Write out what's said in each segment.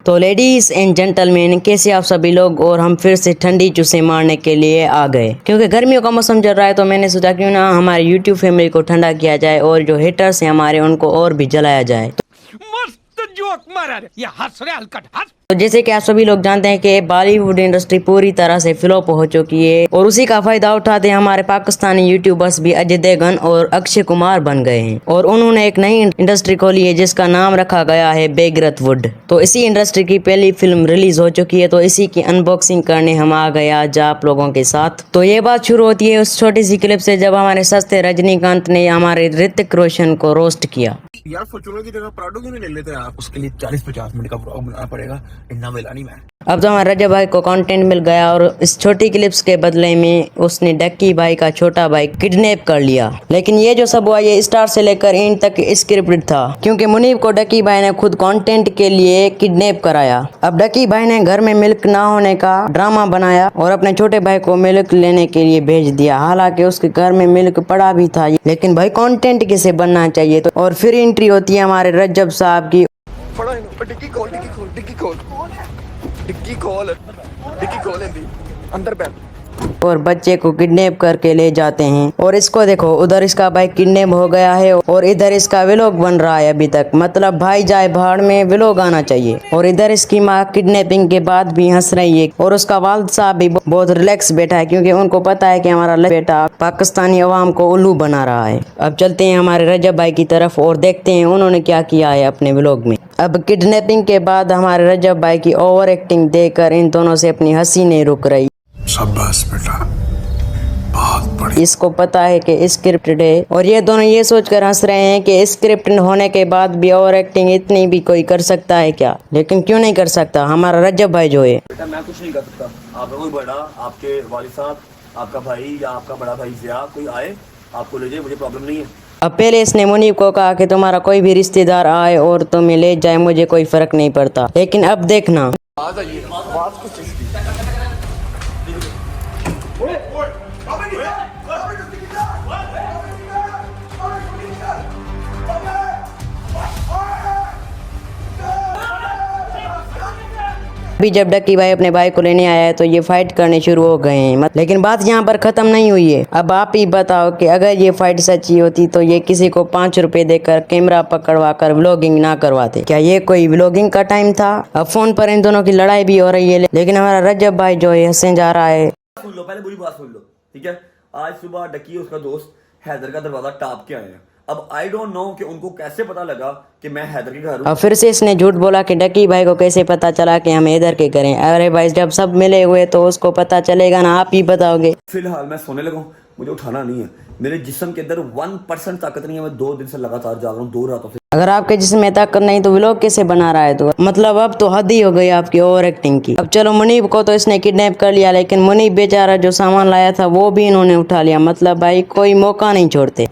तो ladies and gentleman, कैसे आप सभी लोग। और हम फिर से ठंडी चूसे मारने के लिए आ गए, क्योंकि गर्मियों का मौसम चल रहा है। तो मैंने सोचा क्यों ना हमारे यूट्यूब फैमिली को ठंडा किया जाए और जो हेटर्स हैं हमारे उनको और भी जलाया जाए। मस्त जोक मारा रे, ये हंस रहे हलकट हंस। तो जैसे कि आप सभी लोग जानते हैं कि बॉलीवुड इंडस्ट्री पूरी तरह से फ्लॉप हो चुकी है और उसी का फायदा उठाते हमारे पाकिस्तानी यूट्यूबर्स भी अजय देवगन और अक्षय कुमार बन गए हैं और उन्होंने एक नई इंडस्ट्री खोली है जिसका नाम रखा गया है बेगरत वुड। तो इसी इंडस्ट्री की पहली फिल्म रिलीज हो चुकी है, तो इसी की अनबॉक्सिंग करने हम आ गए आज आप लोगों के साथ। तो ये बात शुरू होती है उस छोटी सी क्लिप से जब हमारे सस्ते रजनीकांत ने हमारे ऋतिक रोशन को रोस्ट किया। यार फॉर्च्यूनर की जगह प्राडो क्यों नहीं ले लेते आप? उसके लिए 40-50 मिनट का ब्लॉग बनाना पड़ेगा, इतना वेला नहीं मैं। अब तो हमारे रजब भाई को कंटेंट मिल गया और इस छोटी क्लिप्स के बदले में उसने डक्की भाई का छोटा भाई किडनैप कर लिया। लेकिन ये जो सब हुआ ये स्टार्ट से लेकर एंड तक स्क्रिप्टेड था, क्योंकि मुनीब को डक्की भाई ने खुद कंटेंट के लिए किडनैप कराया। अब डक्की भाई ने घर में मिल्क ना होने का ड्रामा बनाया और अपने छोटे भाई को मिल्क लेने के लिए भेज दिया। हालांकि उसके घर में मिल्क पड़ा भी था, लेकिन भाई कंटेंट कैसे बनना चाहिए। तो और फिर एंट्री होती है हमारे रजब साहब की। डिक्की खोल अंदर बैठ। और बच्चे को किडनैप करके ले जाते हैं और इसको देखो, उधर इसका भाई किडनैप हो गया है और इधर इसका व्लॉग बन रहा है अभी तक। मतलब भाई जाए भाड़ में व्लॉग आना चाहिए। और इधर इसकी माँ किडनैपिंग के बाद भी हंस रही है और उसका वालिद साहब भी बहुत रिलैक्स बैठा है, क्योंकि उनको पता है कि हमारा बेटा पाकिस्तानी अवाम को उल्लू बना रहा है। अब चलते हैं हमारे रजब भाई की तरफ और देखते हैं उन्होंने क्या किया है अपने व्लॉग में। अब किडनैपिंग के बाद हमारे रजब भाई की ओवर एक्टिंग देखकर इन दोनों से अपनी हंसी नहीं रुक रही। शाबाश बेटा, बहुत बढ़िया। इसको पता है कि स्क्रिप्टेड है और ये दोनों ये सोचकर हंस रहे हैं कि स्क्रिप्टेड होने के बाद भी ओवर एक्टिंग इतनी भी कोई कर सकता है क्या। लेकिन क्यों नहीं कर सकता हमारा रजब भाई जो है। बेटा मैं कुछ नहीं कर सकता, आप कोई बड़ा, आपके वालिद साहब, आपका भाई या आपका बड़ा भाई जिया कोई आए आपको ले जाए, मुझे प्रॉब्लम नहीं है। अब पहले इसने मुनीब को कहा कि तुम्हारा कोई भी रिश्तेदार आए और तुम्हें ले जाए, मुझे कोई फर्क नहीं पड़ता। लेकिन अब देखना अभी जब डक्की भाई अपने भाई को लेने आया है तो ये फाइट करने शुरू हो गए हैं। लेकिन बात यहाँ पर खत्म नहीं हुई है। अब आप ही बताओ कि अगर ये फाइट सच्ची होती तो ये किसी को 5 रुपए देकर कैमरा पकड़वा कर व्लॉगिंग ना करवाते। क्या ये कोई व्लॉगिंग का टाइम था? अब फोन पर इन दोनों की लड़ाई भी हो रही है, लेकिन हमारा रजब भाई जो है हंसे जा रहा है। सुन लो, पहले बुरी बात सुन लो, ठीक है। आज सुबह डक्की उसका दोस्त हैदर का दरवाजा टाप के आए हैं। अब आई डोंट नो कि उनको कैसे पता लगा कि मैं हैदर के घर हूं। अब फिर से इसने झूठ बोला कि डक्की भाई को कैसे पता चला कि हम हैदर के करें। अरे भाई जब सब मिले हुए तो उसको पता चलेगा ना, आप ही बताओगे। फिलहाल मैं सोने लगा हूँ, मुझे उठाना नहीं है। मेरे जिस्म के अंदर 1% ताकत नहीं है। मैं 2 दिन से लगातार जाग रहा हूँ, 2 रातों से। अगर आपके जिस्म में ताकत नहीं तो व्लॉग कैसे बना रहा है? तो मतलब अब तो हद ही हो गई आपकी ओवर एक्टिंग की। अब चलो, मुनीब को तो इसने किडनैप कर लिया, लेकिन मुनीब बेचारा जो सामान लाया था वो भी इन्होंने उठा लिया। मतलब भाई कोई मौका नहीं छोड़ते।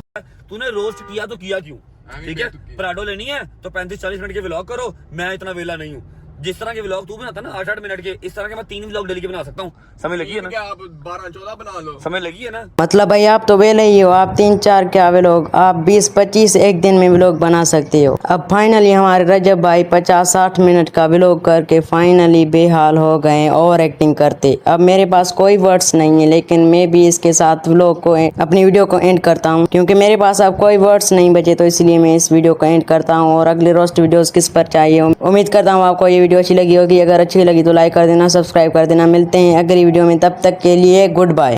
तूने रोस्ट किया तो किया क्यों? ठीक है, प्राडो लेनी है तो 35-40 मिनट के व्लॉग करो। मैं इतना वेला नहीं हूँ। जिस तरह के व्लॉग तू बनाता ना 8-8 मिनट के, इस तरह के मैं 3 व्लॉग डेली के बना सकता हूँ। समय लगी है ना? आप 12-14 बना लो। समय लगी है ना? मतलब भाई आप तो वेले ही हो। आप 3-4 क्या व्लॉग, आप 20-25 एक दिन में व्लॉग बना सकते हो। अब फाइनली हमारे रजब भाई 50-60 मिनट का व्लॉग करके फाइनली बेहाल हो गए ओवर एक्टिंग करते। अब मेरे पास कोई वर्ड्स नहीं है, लेकिन मैं भी इसके साथ व्लॉग को अपनी वीडियो को एंड करता हूँ, क्योंकि मेरे पास अब कोई वर्ड्स नहीं बचे। तो इसलिए मैं इस वीडियो को एंड करता हूँ और अगले रोस्ट वीडियोस किस पर चाहिए उम्मीद करता हूँ आपको ये वीडियो अच्छी लगी होगी। अगर अच्छी लगी तो लाइक कर देना, सब्सक्राइब कर देना। मिलते हैं अगली वीडियो में, तब तक के लिए गुड बाय।